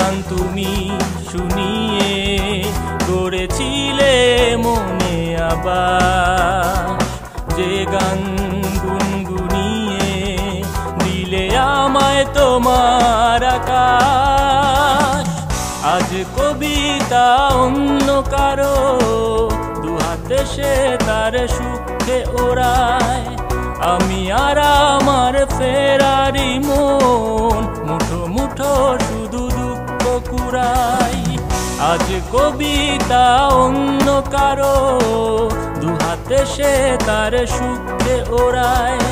গান তুমি শুনিয়ে করেছিলে মনে আবার, যে গান গুনগুনিয়ে দিলে আমায় তোমার আকাশ। আজ কবিতা অন্য কারো দুহাতে সে তার সুখে ওড়ায়, আমি আর আমার ফেরারি মন মুঠো মুঠো শুধু দুঃখ কুড়াই। আজ কবিতা অন্য কারো দুহাতে সে তার সুখে ওড়ায়,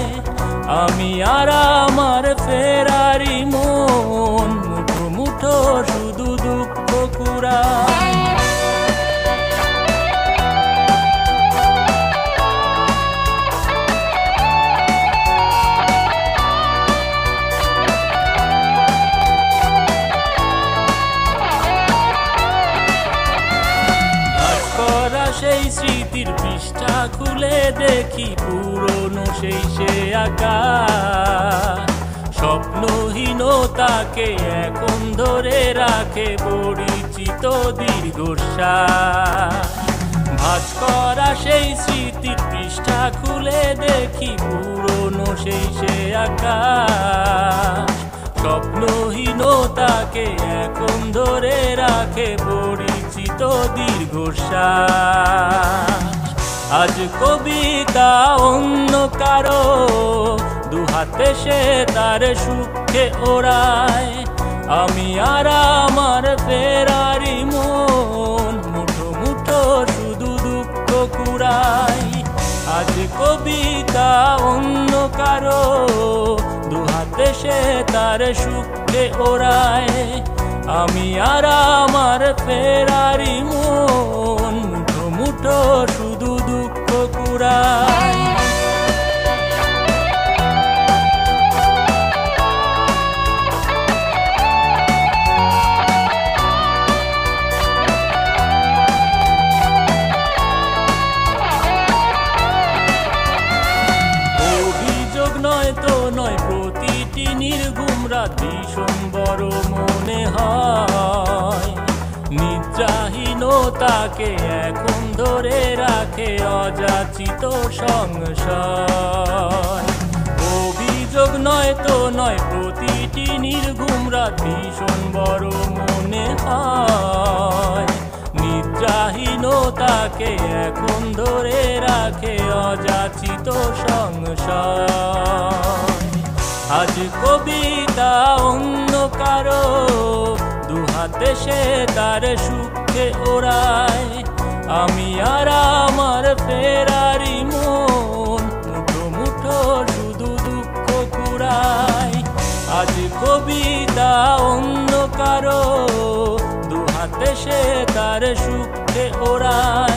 আমি আর আমার ফেরারি মন মুঠো মুঠো শুধু দুঃখ কুড়াই। সেই স্মৃতির পৃষ্ঠা খুলে দেখি পুরনো সেই সে আকাশ, স্বপ্নহীনতাকে এখন ধরে রাখে পরিচিত দীর্ঘশ্বাস। ভাঁজ করা সেই স্মৃতির পৃষ্ঠা খুলে দেখি পুরনো সেই সে আকাশ, স্বপ্নহীনতাকে এখন ধরে রাখে পরিচিত দীর্ঘশ্বাস। আজ কবিতা অন্য কারো দুহাতে সে তার সুখে ওড়ায়, আমি আর আমার ফেরারি মন মুঠো মুঠো শুধু দুঃখ কুড়াই। আজ কবিতা অন্য কারো দুহাতে সে তার সুখে ওড়ায়, আমি আর আমার ফেরারি মন মুঠো মুঠো শুধু দুঃখ কুড়াই। নয় প্রতিটি নির্ঘুম রাত ভীষণ বড় মনে হয়, নিদ্রাহীনতাকে এখন ধরে রাখে অযাচিত সংশয়। অভিযোগ নয় প্রতিটি নির্ঘুম রাত ভীষণ বড় মনে হয়, নিদ্রাহীনতাকে এখন ধরে রাখে অযাচিত সংশয়। আজ কবিতা অন্য কারো দুহাতে সে তার সুখে ওড়ায়, আমি আর আমার ফেরারি মন মুঠো মুঠো শুধু দুঃখ কুড়াই। আজ কবিতা অন্য কারো দুহাতে সে তার সুখে ওড়ায়,